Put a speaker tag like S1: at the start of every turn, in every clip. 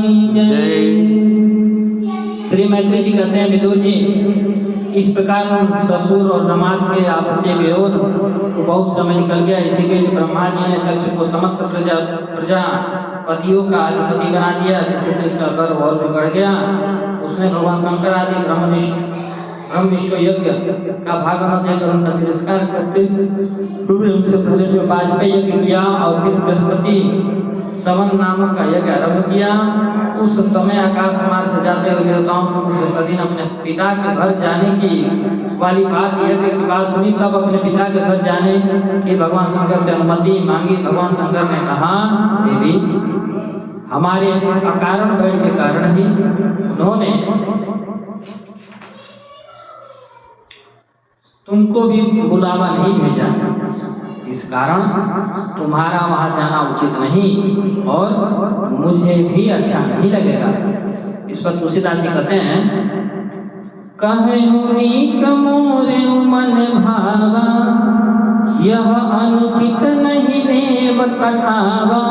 S1: की जय। श्री मैत्री जी कहते हैं, विदुर जी, इस प्रकार ससुर और दामाद के आपसी विरोध को बहुत समय निकल गया। इसी बीच ब्रह्मा जी ने दक्ष को समस्त प्रजापतियों का अधिपति बना दिया, जिससे उसका गर्व और भी बढ़ गया। उसने भगवान शंकर आदि ब्रह्मनिष्ठ यज्ञ का भाग न देकर उनका तिरस्कार करते हुए उनसे पहले जो वाजपेयी यज्ञ किया और फिर बृहस्पति सवन नामक का यज्ञ आरंभ किया। उस समय आकाश मार्ग से जाते हुए देवताओं को मुझे सदीन अपने पिता के घर जाने की वाली बात यज्ञ की बात सुनी, तब अपने पिता के घर जाने की भगवान शंकर से अनुमति मांगी। भगवान शंकर ने कहा, देवी, हमारे अकारण भय के कारण ही उन्होंने तुमको भी बुलावा नहीं भेजा, इस कारण तुम्हारा वहां जाना उचित नहीं और मुझे भी अच्छा नहीं लगेगा। इस पर तुलसीदास जी कहते हैं, कहूनी कमोरे मन भावा, यह अनुचित नहीं देव कठावा।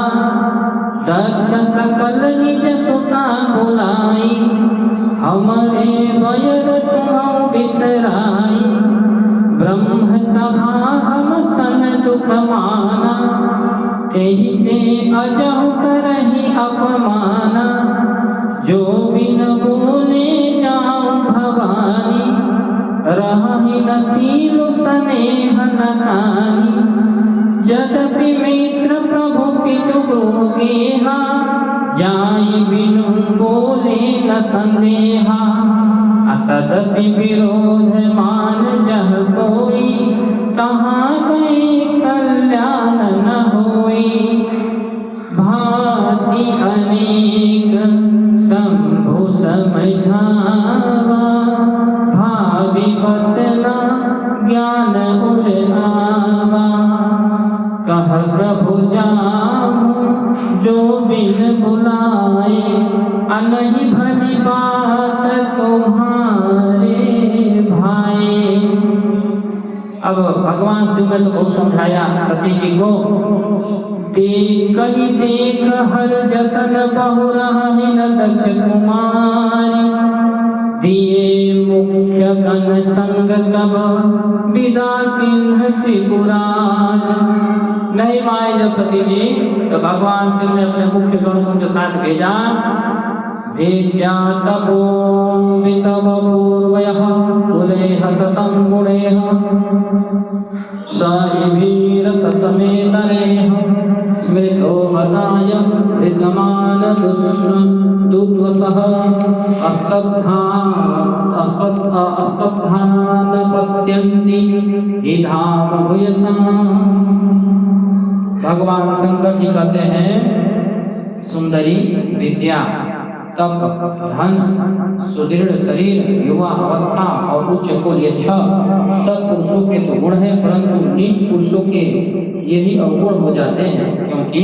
S1: दक्ष सकल निज सुता बुलाई, हमरे वयर तुम बिसराई। ब्रह्म सभा हम सन दुख माना, तेहि ते अजहु करहि अपमाना। जो बिन बोले जाऊं भवानी, रहि न सीलु स्नेह न खानी। यद्यपि मित्र प्रभु पितु गेहा, जाई बिनु बोले न संदेहा। तदपि विरोध मान जह कोई, कहाँ गए कल्याण न होई। भांति अनेक शंभु समझावा, भावी बसना ज्ञान उर आवा। कह प्रभु जाऊं जो बिन बुलाए, अनहि भली बात तुम्हारे भाई। अब भगवान शिव ने तो बहुत समझाया सती जी को। कही देख हर जतन बहु रही न दक्ष कुमारी। दिए मुख्य गण संग तब, विदा किन्ह त्रिपुरारी। नहीं माए जब सती जी, तो भगवान शिव ने अपने मुख्य गण को उनके साथ भेजा। भेद्या तपो वितव पूर्वयः, कुलेह सतं गुणेह। साइभीर सतमेतरेह, स्मृतो हताय ऋतमान दुद्वसः। अस्तब्धान पश्यन्ति हि धाम भूयसाम्। भगवान शंकर जी कहते हैं, सुंदरी, विद्या, तप, धन, सुदृढ़ शरीर, युवा अवस्था और उच्च कुल, ये 6 सत्पुरुषों के तो गुण है, परंतु नीच पुरुषों के यही अवगुण हो जाते हैं, क्योंकि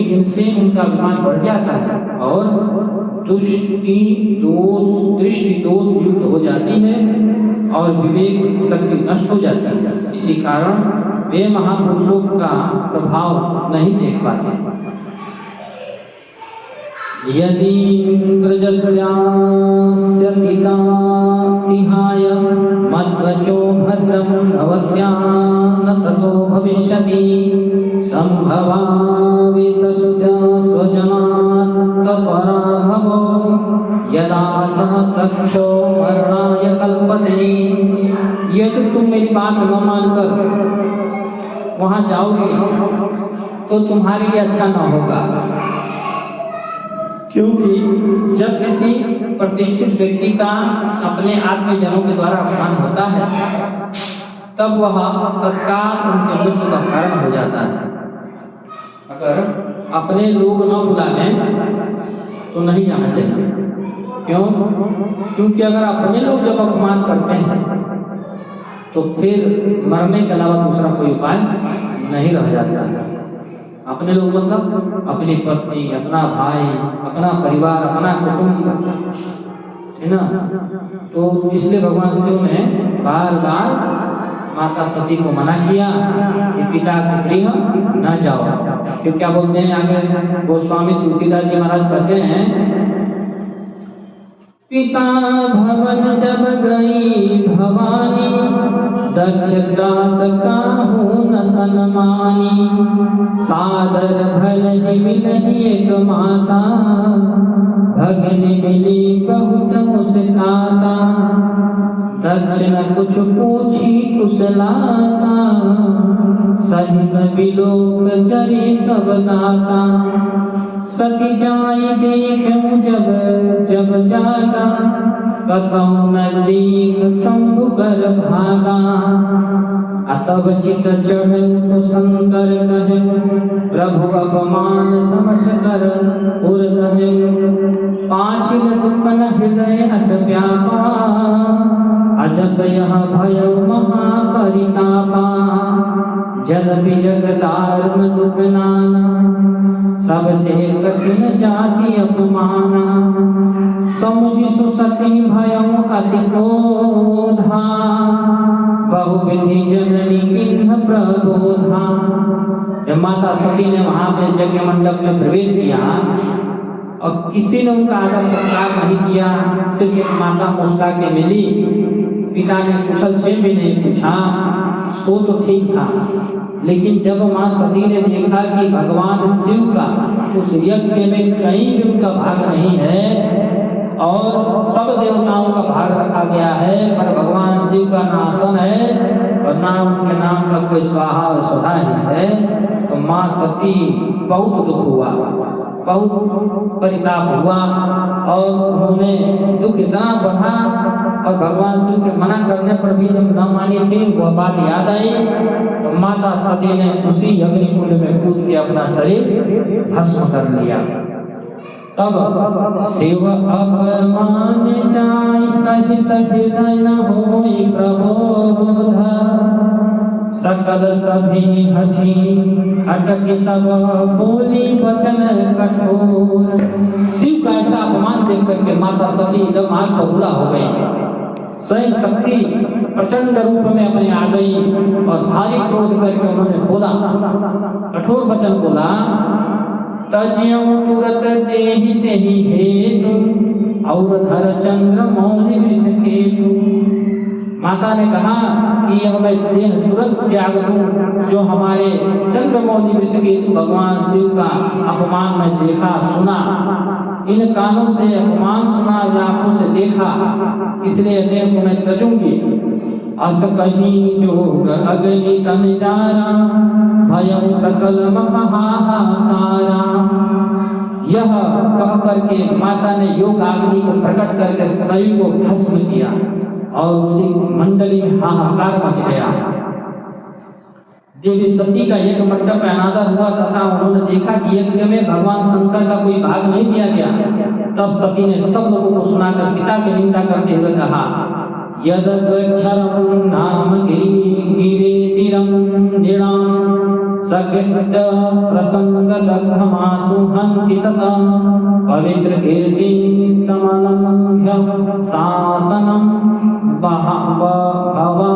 S1: इनसे उनका अभिमान बढ़ जाता है और दृष्टि दोष युक्त हो जाती है और विवेक शक्ति नष्ट हो जाती है। इसी कारण वे महापुरुषों का प्रभाव नहीं देख पाते। यदि इंद्रजस्यास्य पिता विहाय, मध्वचो भद्रं भवत्या न ततो भविष्यति। संभवावितस्य स्वजनात् तत्पराभवो, यदा सः सक्षो मरणाय कल्पते। यदि तुम मेरी बात न मानकर वहां जाओगे तो तुम्हारे लिए अच्छा न होगा, क्योंकि जब किसी प्रतिष्ठित व्यक्ति का अपने आत्मजनों के द्वारा अपमान होता है, तब वह तत्काल उनके मृत्यु का कारण हो जाता है। अगर अपने लोग न बुलाएं तो नहीं जाना चाहिए। क्यों? क्योंकि अगर अपने लोग जब अपमान करते हैं तो फिर मरने के अलावा दूसरा कोई उपाय नहीं रह जाता है। अपने लोग मतलब अपनी पत्नी, अपना भाई, अपना परिवार, अपना कुटुंब, है ना। तो इसलिए भगवान शिव ने बार बार माता सती को मना किया कि पिता के गृह न जाओ। फिर क्या बोलते हैं आगे गोस्वामी तुलसीदास जी महाराज कहते हैं, पिता भवन जब गई भवानी, दक्ष दास काहू न सन्मानी। सादर भल ही मिलहि एक माता, भगनि मिली बहुत मुस्काता। दक्ष न कुछ पूछी कुशलाता, सहित बिलोक चरी सब गाता। सती जाई देखूं जब जब जागा, कतहु न देख शंभु कर भागा। अतब चित चढ़ तो शंकर कहे, प्रभु अपमान समझ कर उर कहे। पाछिल दुख न हृदय अस व्यापा, अजस यह भय महापरितापा। जदपि जग दारुण दुख नाना, सब ते कठिन जाति अपमाना। समुझ सुसती भयउ अति क्रोधा, बहुविधि जननी किन्ह प्रबोधा। जब माता सती ने वहां पे यज्ञ मंडप में प्रवेश किया और किसी ने उनका आदर सत्कार नहीं किया, सिर्फ एक माता मुस्का के मिली, पिता ने कुशल क्षेम भी नहीं पूछा, सो तो ठीक था। लेकिन जब मां सती ने देखा कि भगवान शिव का उस यज्ञ में कहीं भी उनका भाग नहीं है और सब देवताओं का भाग रखा गया है, पर भगवान शिव का ना आसन है और ना उनके नाम का कोई स्वाहा और स्वधा ही है, तो मां सती बहुत दुख हुआ, बहुत परिताप हुआ और उन्होंने दुख इतना बढ़ा और भगवान शिव के मना करने पर भी जब न मानी थी वह बात याद आई, तो माता सती ने उसी अग्निकुंड में कूद के अपना शरीर भस्म कर लिया। तब शिव अपमान जाय सहित हृदय न होई प्रबोध, सकल सभी हठी हटके तब बोली वचन कठोर। शिव का ऐसा अपमान देख करके माता सती एकदम आग बबूला हो गई। स्वयं शक्ति प्रचंड रूप में अपने आ गई और भारी क्रोध करके उन्होंने बोला, कठोर वचन बोला, तज्यं तुरत देहि तेहि हेतु, और धर चंद्र मौनि वृष केतु। माता ने कहा कि यह मैं देह तुरंत त्याग दूं जो हमारे चंद्रमौली वृष केतु भगवान शिव का अपमान में देखा सुना, इन कानों से अपमान सुना, इन आंखों से देखा, इसलिए देह को मैं तजूंगी। अस कहीं जोग अग्नि तन जारा, भयं सकल महाहाहाकारा। यह कह करके माता ने योग अग्नि को प्रकट करके शरीर को भस्म किया और उसी मंडली में हाहाकार मच गया। देवी सती का यज्ञ मंडप में अनादर हुआ तथा उन्होंने देखा कि यज्ञ में भगवान शंकर का कोई भाग नहीं दिया गया। तब सती ने सब लोगों को सुनाकर पिता की निंदा करते हुए कहा, यद गच्छरं नाम गिरेतिरं नृणां, सकृत प्रसंग लग्धमासु हन्ति तथा, पवित्र कीर्ति तमलंघ्य शासनं भवानवो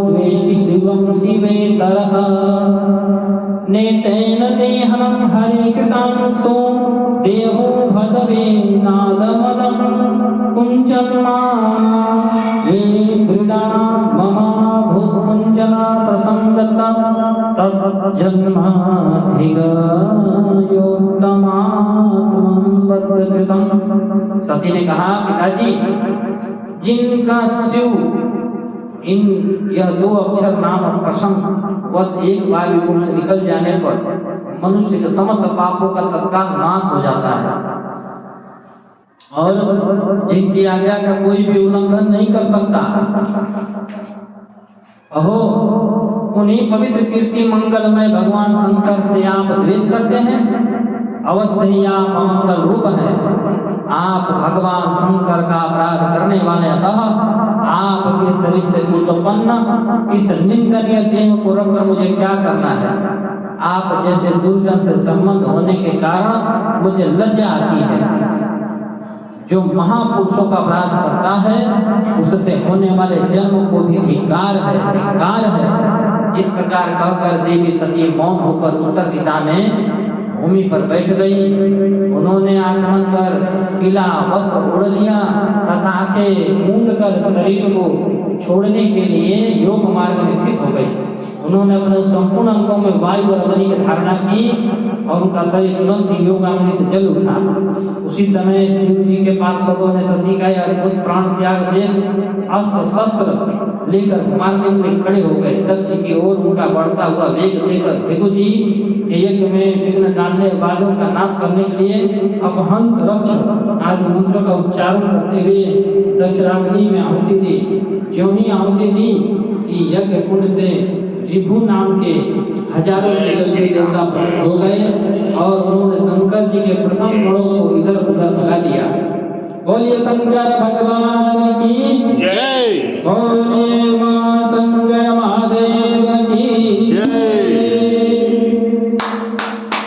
S1: द्वेष्टि शिवं शिवेतरः। नेतेन देहनं हरिकृतं सो, देहो भदवे नादमदं कुञ्जन्मा। ये क्रीडा मम भूकुञ्जना प्रसंगता, तज्जन्माधिगयोत्तमात्मं बद्धकृतं। सती ने कहा, पिताजी, जिनका शिव इन यह दो अक्षर नाम और प्रसंग बस एक बार मुंह से निकल जाने पर मनुष्य के समस्त पापों का तत्काल नाश हो जाता है और जिनकी आज्ञा का कोई भी उल्लंघन नहीं कर सकता, अहो उन्हीं पवित्र कीर्ति मंगलमय भगवान शंकर से आप द्वेष करते हैं। अवश्य ही आप अमंगल रूप हैं, आप भगवान शंकर का अपराध करने वाले, अतः आपके शरीर से उत्पन्न इस निंदनीय देह को रखकर मुझे क्या करना है। आप जैसे दुर्जन से संबंध होने के कारण मुझे लज्जा आती है। जो महापुरुषों का अपराध करता है उससे होने वाले जन्म को भी धिक्कार है। इस प्रकार कहकर देवी सती मौन होकर उत्तर दिशा में भूमि पर बैठ गई। उन्होंने आचमन कर पीला वस्त्र ओढ़ लिया तथा आंखें मूंद कर शरीर को छोड़ने के लिए योग मार्ग में स्थित हो गई। उन्होंने अपने संपूर्ण अंगों में वायु और अग्नि की धारणा की और उनका शरीर तुरंत ही योगाग्नि से जल उठा। उसी समय शिव जी के पार्षदों ने सती का यह अद्भुत प्राण त्याग देख अस्त्र शस्त्र लेकर मार्ग में खड़े हो गए। दक्ष की ओर उनका बढ़ता हुआ वेग लेकर भृगु जी के यज्ञ में विघ्न डालने वालों का नाश करने के लिए अपहंत रक्ष आदि मंत्रों का उच्चारण करते हुए दक्षराग्नि में आहुति दी। ज्यों ही आहुति दी कि यज्ञ कुंड से रिभु नाम के हजारों देवता प्रकट हो गए और उन्होंने शंकर जी के प्रथम गणों को इधर उधर भगा दिया। बोलिए शंकर भगवान की जय। बोलिए